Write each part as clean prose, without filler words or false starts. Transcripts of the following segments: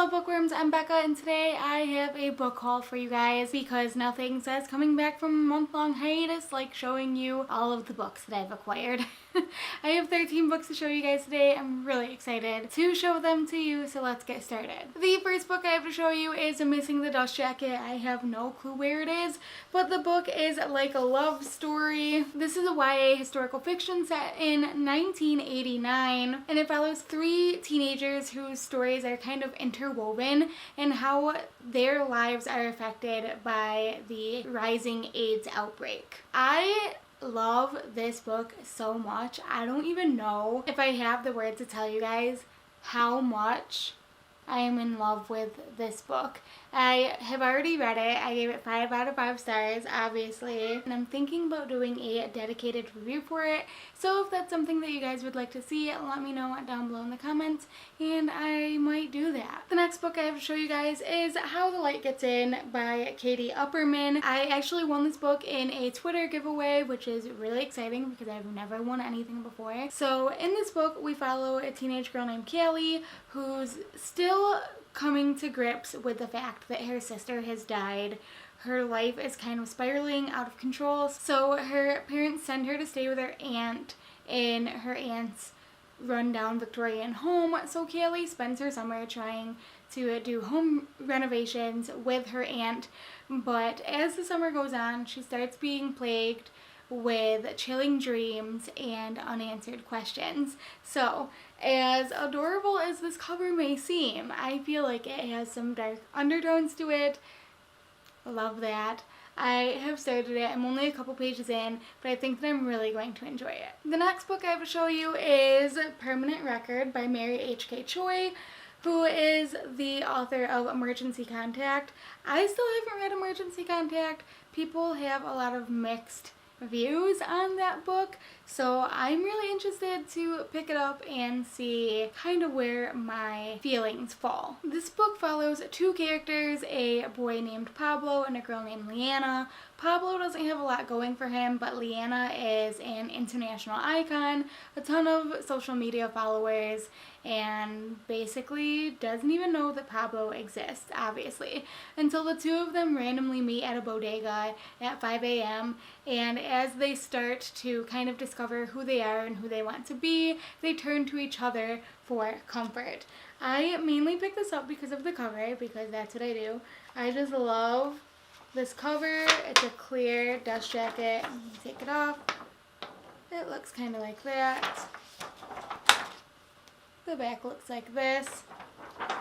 bookworms, I'm Becca, and today I have a book haul for you guys because nothing says coming back from a month-long hiatus like showing you all of the books that I've acquired. I have 13 books to show you guys today. I'm really excited to show them to you, so let's get started. The first book I have to show you is Missing the Dust Jacket. I have no clue where it is, but the book is like a love story. This is a YA historical fiction set in 1989, and it follows three teenagers whose stories are kind of interwoven and how their lives are affected by the rising AIDS outbreak. I love this book so much. I don't even know if I have the words to tell you guys how much I am in love with this book. I have already read it. I gave it 5 out of 5 stars, obviously, and I'm thinking about doing a dedicated review for it. So if that's something that you guys would like to see, let me know down below in the comments, and I might do that. The next book I have to show you guys is How the Light Gets In by Katie Upperman. I actually won this book in a Twitter giveaway, which is really exciting because I've never won anything before. So in this book, we follow a teenage girl named Callie who's still coming to grips with the fact that her sister has died. Her life is kind of spiraling out of control, so her parents send her to stay with her aunt in her aunt's rundown Victorian home. So Callie spends her summer trying to do home renovations with her aunt, but as the summer goes on, she starts being plagued with chilling dreams and unanswered questions. So, as adorable as this cover may seem, I feel like it has some dark undertones to it. Love that. I have started it. I'm only a couple pages in, but I think that I'm really going to enjoy it. The next book I have to show you is Permanent Record by Mary H.K. Choi, who is the author of Emergency Contact. I still haven't read Emergency Contact. People have a lot of mixed reviews on that book, so I'm really interested to pick it up and see kind of where my feelings fall. This book follows two characters, a boy named Pablo and a girl named Leanna. Pablo doesn't have a lot going for him, but Leanna is an international icon, a ton of social media followers, and basically doesn't even know that Pablo exists, obviously, until the two of them randomly meet at a bodega at 5 a.m. and as they start to kind of discover who they are and who they want to be, they turn to each other for comfort. I mainly picked this up because of the cover, because that's what I do. I just love this cover. It's a clear dust jacket. Take it off. It looks kind of like that. The back looks like this.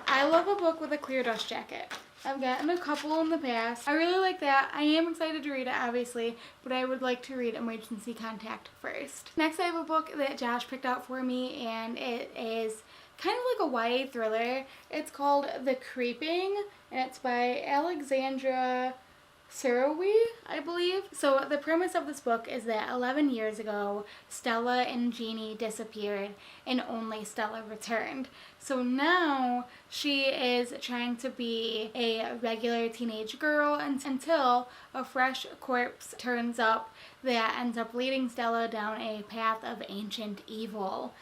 I love a book with a clear dust jacket. I've gotten a couple in the past. I really like that. I am excited to read it, obviously, but I would like to read Emergency Contact first. Next, I have a book that Josh picked out for me, and it is kind of like a YA thriller. It's called The Creeping, and it's by Alexandra Sarawi, I believe. So the premise of this book is that 11 years ago, Stella and Jeannie disappeared and only Stella returned. So now she is trying to be a regular teenage girl until a fresh corpse turns up that ends up leading Stella down a path of ancient evil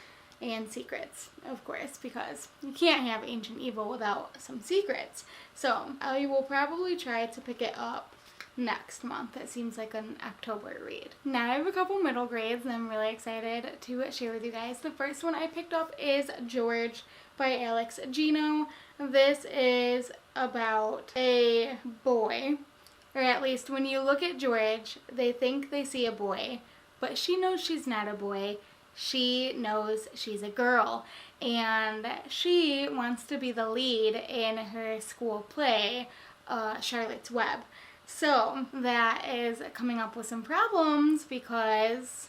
and secrets, of course, because you can't have ancient evil without some secrets. So I will probably try to pick it up next month. It seems like an October read. Now I have a couple middle grades and I'm really excited to share with you guys. The first one I picked up is George by Alex Gino. This is about a boy, or at least when you look at George, they think they see a boy, but she knows she's not a boy. She knows she's a girl, and she wants to be the lead in her school play, Charlotte's Web. So that is coming up with some problems because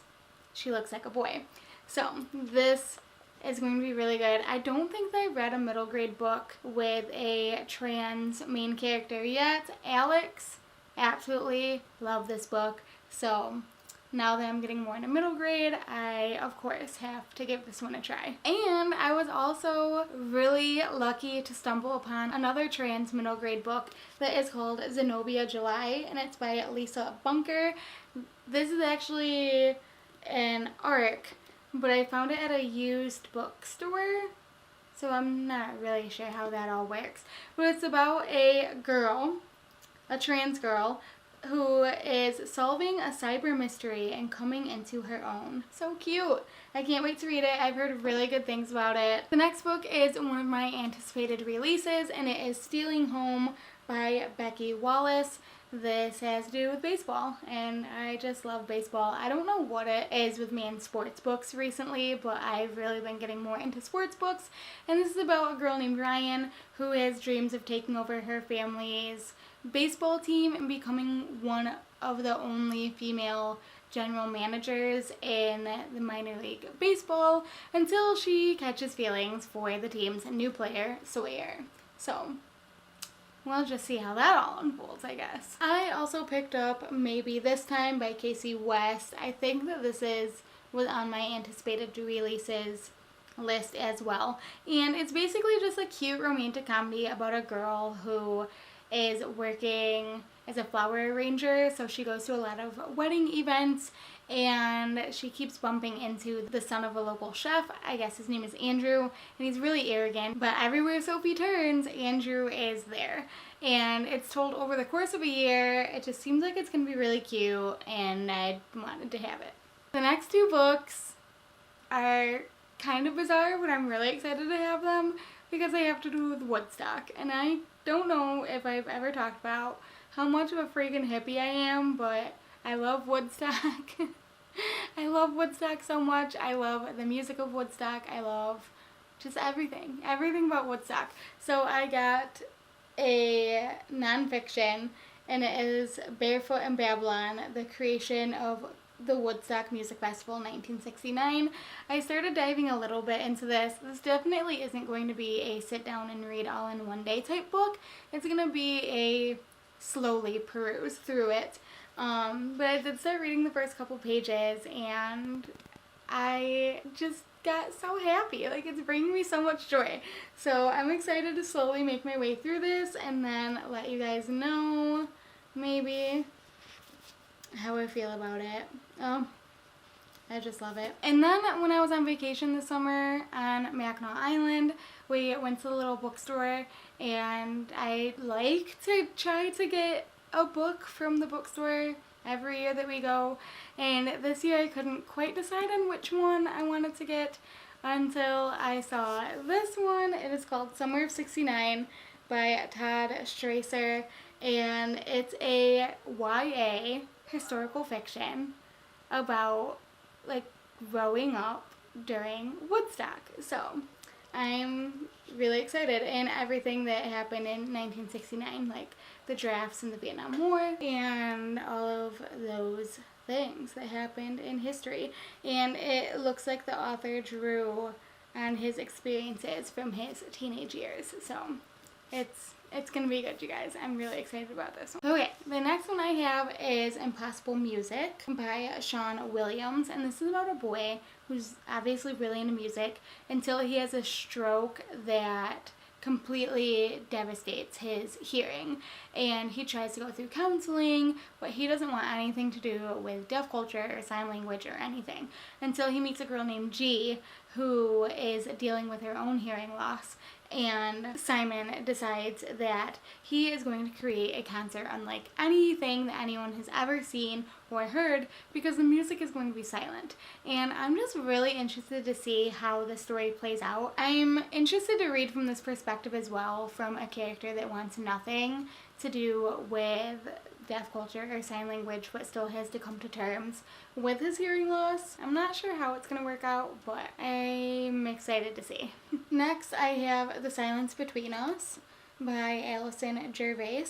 she looks like a boy. So this is going to be really good. I don't think that I've read a middle grade book with a trans main character yet. Alex, absolutely love this book. So now that I'm getting more into middle grade, I, of course, have to give this one a try. And I was also really lucky to stumble upon another trans middle grade book that is called Zenobia July, and it's by Lisa Bunker. This is actually an ARC, but I found it at a used bookstore. so I'm not really sure how that all works. But it's about a girl, a trans girl, who is solving a cyber mystery and coming into her own. So cute. I can't wait to read it. I've heard really good things about it. The next book is one of my anticipated releases, and it is Stealing Home by Becky Wallace. This has to do with baseball, and I just love baseball. I don't know what it is with me in sports books recently, but I've really been getting more into sports books. And this is about a girl named Ryan who has dreams of taking over her family's baseball team and becoming one of the only female general managers in the minor league baseball until she catches feelings for the team's new player, Sawyer. So we'll just see how that all unfolds, I guess. I also picked up Maybe This Time by Casey West. I think that this was on my anticipated releases list as well. And it's basically just a cute romantic comedy about a girl who is working as a flower arranger, so she goes to a lot of wedding events, and she keeps bumping into the son of a local chef. I guess his name is Andrew, and he's really arrogant, but everywhere Sophie turns, Andrew is there. And it's told over the course of a year. It just seems like it's going to be really cute, and I wanted to have it. The next two books are kind of bizarre, but I'm really excited to have them because they have to do with Woodstock, and I don't know if I've ever talked about how much of a freaking hippie I am, but I love Woodstock. I love Woodstock so much. I love the music of Woodstock. I love just everything about Woodstock. So I got a nonfiction, and it is Barefoot Babylon, the creation of the Woodstock Music Festival in 1969. I started diving a little bit into this. This definitely isn't going to be a sit down and read all in one day type book. It's going to be a slowly peruse through it. But I did start reading the first couple pages, and I just got so happy. Like, it's bringing me so much joy. So I'm excited to slowly make my way through this and then let you guys know maybe how I feel about it. I just love it. And then when I was on vacation this summer on Mackinac Island, we went to the little bookstore, and I like to try to get a book from the bookstore every year that we go, and this year I couldn't quite decide on which one I wanted to get until I saw this one. It is called Summer of '69 by Todd Strasser, and it's a YA historical fiction about like growing up during Woodstock. So I'm really excited, and everything that happened in 1969, like the drafts in the Vietnam War and all of those things that happened in history. And it looks like the author drew on his experiences from his teenage years. So it's gonna be good, you guys. I'm really excited about this one. Okay, the next one I have is Impossible Music by Sean Williams, and this is about a boy who's obviously really into music until he has a stroke that completely devastates his hearing, and he tries to go through counseling, but he doesn't want anything to do with deaf culture or sign language or anything until he meets a girl named G who is dealing with her own hearing loss. And Simon decides that he is going to create a concert unlike anything that anyone has ever seen or heard, because the music is going to be silent. And I'm just really interested to see how the story plays out. I'm interested to read from this perspective as well, from a character that wants nothing to do with deaf culture or sign language, but still has to come to terms with his hearing loss. I'm not sure how it's going to work out, but I'm excited to see. Next, I have The Silence Between Us by Allison Gervais,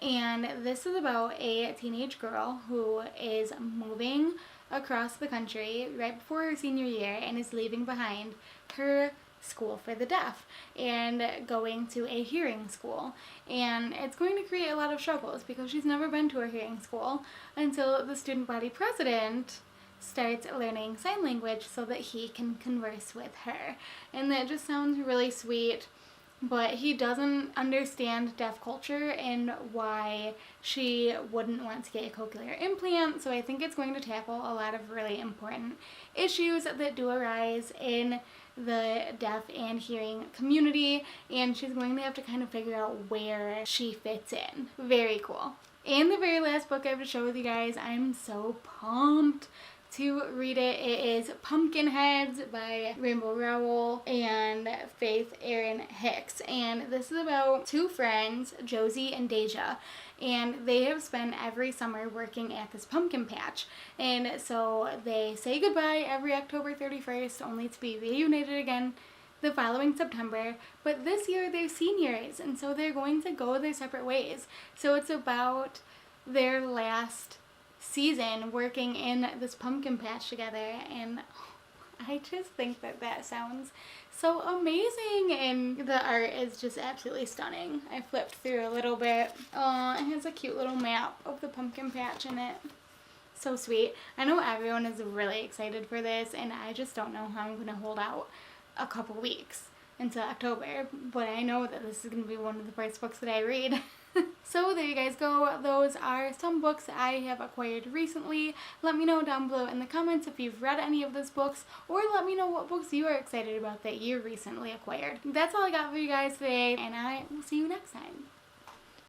and this is about a teenage girl who is moving across the country right before her senior year and is leaving behind her school for the deaf and going to a hearing school. And it's going to create a lot of struggles because she's never been to a hearing school until the student body president starts learning sign language so that he can converse with her. And that just sounds really sweet, but he doesn't understand deaf culture and why she wouldn't want to get a cochlear implant. So I think it's going to tackle a lot of really important issues that do arise in the deaf and hearing community, and she's going to have to kind of figure out where she fits in. Very cool. And the very last book I have to show with you guys, I'm so pumped to read it. It is Pumpkinheads by Rainbow Rowell and Faith Erin Hicks. And this is about two friends, Josie and Deja. And they have spent every summer working at this pumpkin patch. And so they say goodbye every October 31st, only to be reunited again the following September. But this year they're seniors, and so they're going to go their separate ways. So it's about their last season working in this pumpkin patch together, and I just think that that sounds so amazing, and the art is just absolutely stunning. I flipped through a little bit. It has a cute little map of the pumpkin patch in it. So sweet. I know everyone is really excited for this, and I just don't know how I'm going to hold out a couple weeks until October, but I know that this is going to be one of the first books that I read. So there you guys go. Those are some books that I have acquired recently. Let me know down below in the comments if you've read any of those books, or let me know what books you are excited about that you recently acquired. That's all I got for you guys today, and I will see you next time.